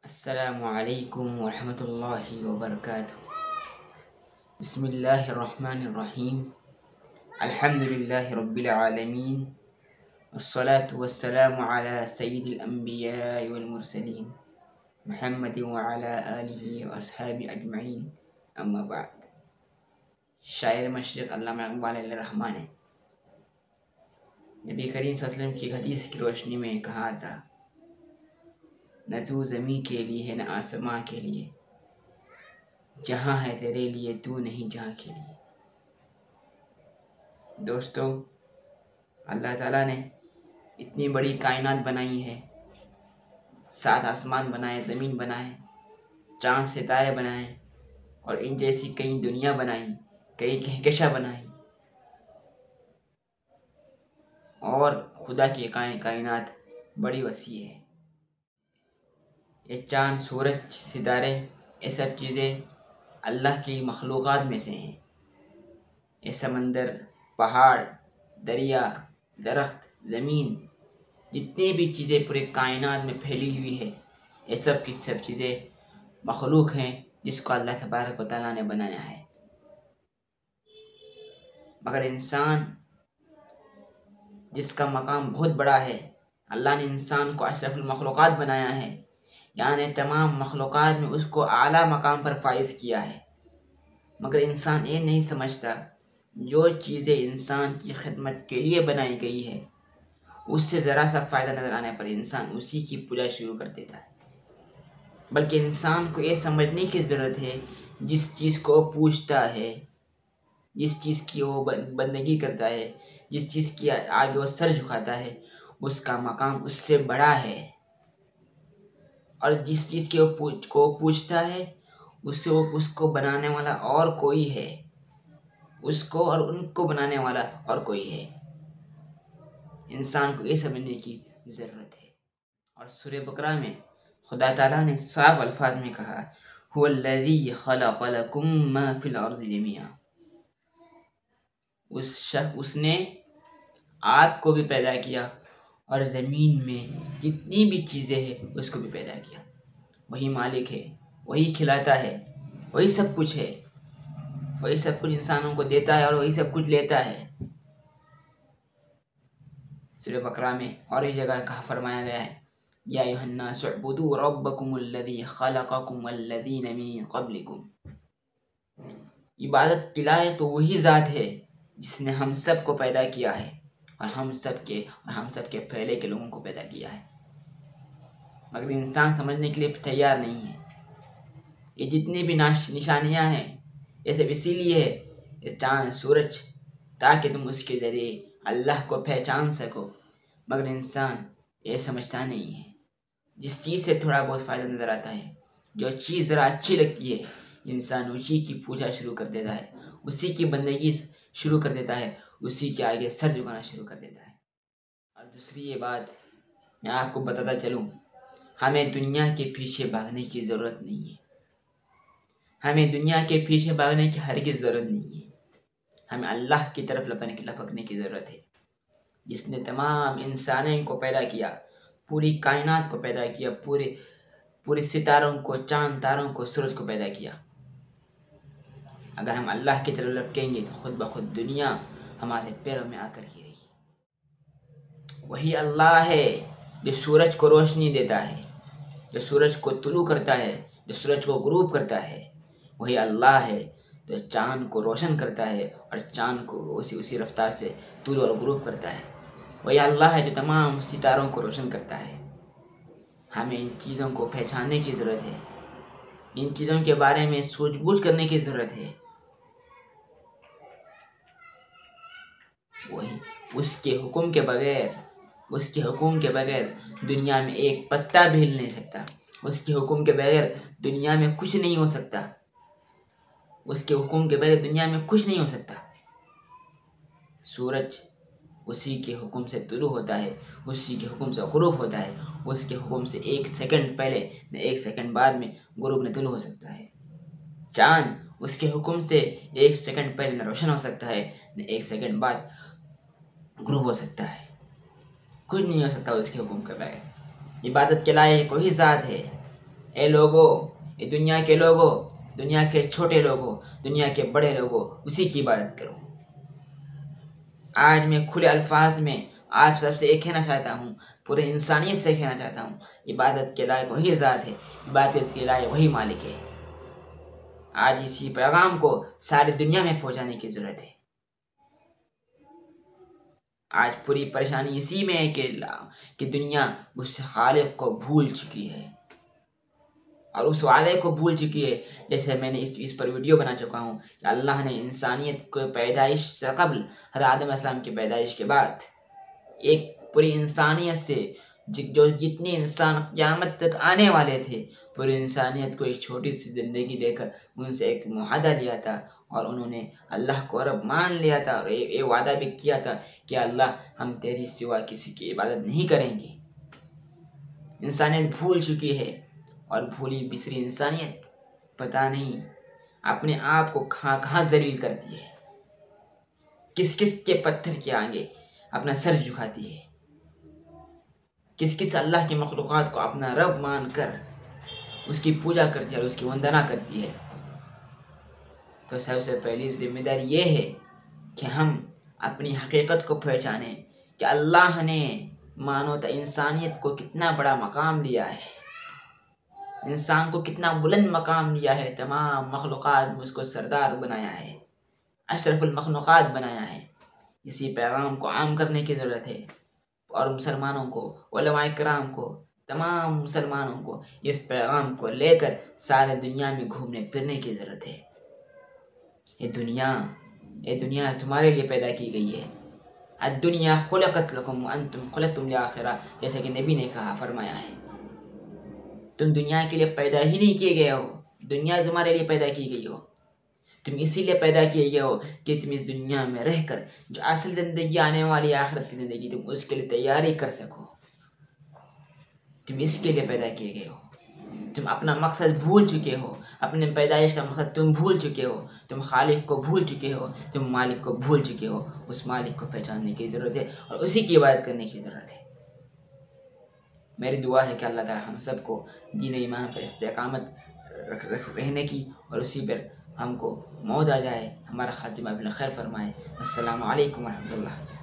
السلام علیکم ورحمۃ اللہ وبرکاتہ۔ بسم اللہ الرحمن الرحیم۔ الحمد للہ رب العالمین، والصلاة والسلام علی سید الانبیاء والمرسلین، محمد وعلی آلہ واصحابہ اجمعین، اما بعد۔ شاعر مشرق علامہ اقبال علیہ الرحمٰن نے نبی کریم صلی اللہ علیہ وسلم کی حدیث کی روشنی میں کہا تھا، نہ تو زمین کے لیے ہے نہ آسماں کے لیے، جہاں ہے تیرے لیے تو نہیں جہاں کے لیے۔ دوستو، اللہ تعالیٰ نے اتنی بڑی کائنات بنائی ہے، 7 آسمان بنائے، زمین بنائے، چاند ستارے بنائے، اور ان جیسی کئی دنیا بنائی، کئی کہکشاں بنائی، اور خدا کی کائنات بڑی وسیع ہے۔ یہ چاند، سورج، ستارے، یہ سب چیزیں اللہ کی مخلوقات میں سے ہیں۔ یہ سمندر، پہاڑ، دریا، درخت، زمین، جتنی بھی چیزیں پورے کائنات میں پھیلی ہوئی ہے، یہ سب کی سب چیزیں مخلوق ہیں جس کو اللہ تبارک و تعالیٰ نے بنایا ہے۔ مگر انسان، جس کا مقام بہت بڑا ہے، اللہ نے انسان کو اشرف المخلوقات بنایا ہے، یعنی تمام مخلوقات میں اس کو اعلیٰ مقام پر فائز کیا ہے۔ مگر انسان یہ نہیں سمجھتا، جو چیزیں انسان کی خدمت کے لیے بنائی گئی ہے، اس سے ذرا سا فائدہ نظر آنے پر انسان اسی کی پوجا شروع کر دیتا ہے۔ بلکہ انسان کو یہ سمجھنے کی ضرورت ہے، جس چیز کو وہ پوجتا ہے، جس چیز کی وہ بندگی کرتا ہے، جس چیز کی آگے وہ سر جھکاتا ہے، اس کا مقام اس سے بڑا ہے۔ اور جس چیز کی وہ پوجتا ہے، اس کو بنانے والا اور کوئی ہے، اس کو اور ان کو بنانے والا اور کوئی ہے۔ انسان کو یہ سمجھنے کی ضرورت ہے۔ اور سورہ بقرہ میں خدا تعالیٰ نے صاف الفاظ میں کہا، هو الذی خلق لکم ما فی الارض جمیعا۔ اس نے آپ کو بھی پیدا کیا اور زمین میں جتنی بھی چیزیں ہیں اس کو بھی پیدا کیا۔ وہی مالک ہے، وہی کھلاتا ہے، وہی سب کچھ ہے، وہی سب کچھ انسانوں کو دیتا ہے اور وہی سب کچھ لیتا ہے۔ سورہ بقرہ میں اور ایک جگہ کہا فرمایا گیا ہے، یا ایھا الناس اعبدوا ربکم الذی خلقکم والذین من قبلکم۔ عبادت کی لائق تو وہی ذات ہے جس نے ہم سب کو پیدا کیا ہے، اور ہم سب کے پہلے کے لوگوں کو پیدا کیا ہے۔ مگر انسان سمجھنے کے لیے تیار نہیں ہے۔ یہ جتنی بھی نشانیاں ہیں، یہ سب اسی لیے ہے، یہ چاند، سورج، تاکہ تم اس کے ذریعے اللہ کو پہچان سکو۔ مگر انسان یہ سمجھتا نہیں ہے۔ جس چیز سے تھوڑا بہت فائدہ نظر آتا ہے، جو چیز ذرا اچھی لگتی ہے، انسان اسی کی پوجا شروع کر دیتا ہے، اسی کی بندگی شروع کر دیتا ہے، اسی کے آگے سر جھکانا شروع کر دیتا ہے۔ اور دوسری یہ بات میں آپ کو بتاتا چلوں، ہمیں دنیا کے پیچھے بھاگنے کی ضرورت نہیں ہے۔ ہمیں دنیا کے پیچھے بھاگنے کی ہرگز ضرورت نہیں ہے۔ ہمیں اللہ کی طرف لپکنے کی ضرورت ہے، جس نے تمام انسانوں کو پیدا کیا، پوری کائنات کو پیدا کیا، پورے ستاروں کو، چاند تاروں کو، سورج کو پیدا کیا۔ اگر ہم اللہ کی طرف لپکیں گے تو خود بخود دنیا ہمارے پیروں میں آ کر گرے گی۔ وہی اللہ ہے جو سورج کو روشنی دیتا ہے، جو سورج کو طلوع کرتا ہے، جو سورج کو غروب کرتا ہے۔ وہی اللہ ہے جو چاند کو روشن کرتا ہے اور چاند کو اسی رفتار سے طلوع اور غروب کرتا ہے۔ وہی اللہ ہے جو تمام ستاروں کو روشن کرتا ہے۔ ہمیں ان چیزوں کو پہچاننے کی ضرورت ہے، ان چیزوں کے بارے میں سوچ بوجھ کرنے کی ضرورت ہے۔ وہی اس کے حکم کے بغیر دنیا میں ایک پتا بھی ہل نہیں سکتا۔ اس کے حکم کے بغیر دنیا میں کچھ نہیں ہو سکتا۔ اس کے حکم کے بغیر دنیا میں کچھ نہیں ہو سکتا۔ سورج اسی کے حکم سے طلوع ہوتا ہے، اسی کے حکم سے غروب ہوتا ہے، اس کے حکم سے 1 سیکنڈ پہلے نہ 1 سیکنڈ بعد میں غروب نہ طلوع ہو سکتا ہے۔ چاند اس کے حکم سے 1 سیکنڈ پہلے نہ روشن ہو سکتا ہے، نہ 1 سیکنڈ بعد غروب ہو سکتا ہے۔ کچھ نہیں ہو سکتا اس کے حکم کے بغیر۔ عبادت کے لائق وہی ذات ہے اے لوگو، اے دنیا کے لوگو، دنیا کے چھوٹے لوگوں، دنیا کے بڑے لوگوں، اسی کی عبادت کرو۔ آج میں کھلے الفاظ میں آپ سب سے یہ کہنا چاہتا ہوں، پورے انسانیت سے کہنا چاہتا ہوں، عبادت کے لائق وہی ذات ہے، عبادت کے لائق وہی مالک ہے۔ آج اسی پیغام کو ساری دنیا میں پہنچانے کی ضرورت ہے۔ آج پوری پریشانی اسی میں ہے کہ دنیا اس خالق کو بھول چکی ہے اور اس وعدے کو بھول چکی ہے، جیسے میں نے اس پر ویڈیو بنا چکا ہوں کہ اللہ نے انسانیت کو پیدائش سے قبل، حضرت آدم علیہ السلام کی پیدائش کے بعد، ایک پوری انسانیت سے جو جتنے انسان قیامت تک آنے والے تھے، پوری انسانیت کو ایک چھوٹی سی زندگی دے کر ان سے ایک معاہدہ لیا تھا، اور انہوں نے اللہ کو رب مان لیا تھا، اور یہ وعدہ بھی کیا تھا کہ اللہ ہم تیری سوا کسی کی عبادت نہیں کریں گے۔ انسانیت بھول چکی ہے، اور بھولی بسری انسانیت پتہ نہیں اپنے آپ کو کہاں کہاں ذلیل کرتی ہے، کس کس کے پتھر کے آگے اپنا سر جھکاتی ہے، کس کس اللہ کی مخلوقات کو اپنا رب مان کر اس کی پوجا کرتی ہے اور اس کی وندنا کرتی ہے۔ تو سب سے پہلی ذمہ داری یہ ہے کہ ہم اپنی حقیقت کو پہچانیں کہ اللہ نے مانو تو انسانیت کو کتنا بڑا مقام دیا ہے، انسان کو کتنا بلند مقام دیا ہے، تمام مخلوقات میں اس کو سردار بنایا ہے، اشرف المخلوقات بنایا ہے۔ اسی پیغام کو عام کرنے کی ضرورت ہے، اور مسلمانوں کو، علماء کرام کو، تمام مسلمانوں کو اس پیغام کو لے کر سارے دنیا میں گھومنے پھرنے کی ضرورت ہے۔ یہ دنیا تمہارے لیے پیدا کی گئی ہے۔ الدنیا خلقت لکم وانتم خلقتم لآخرہ، جیسے کہ نبی نے کہا، فرمایا ہے، تم دنیا کے لیے پیدا ہی نہیں کیے گئے ہو، دنیا تمہارے لیے پیدا کی گئی ہو۔ تم اسی لیے پیدا کیے گئے ہو کہ تم اس دنیا میں رہ کر جو اصل زندگی آنے والی آخرت کی زندگی، تم اس کے لیے تیاری کر سکو۔ تم اس کے لیے پیدا کیے گئے ہو۔ تم اپنا مقصد بھول چکے ہو، اپنے پیدائش کا مقصد تم بھول چکے ہو، تم خالق کو بھول چکے ہو، تم مالک کو بھول چکے ہو۔ اس مالک کو پہچاننے کی ضرورت ہے اور اسی کی عبادت کرنے کی ضرورت ہے۔ میری دعا ہے کہ اللہ تعالی ہم سب کو دین و ایمان پر استقامت رہنے کی، اور اسی پر ہم کو موت آ جائے، ہمارا خاتمہ بالخیر فرمائے۔ السلام علیکم ورحمۃ اللہ۔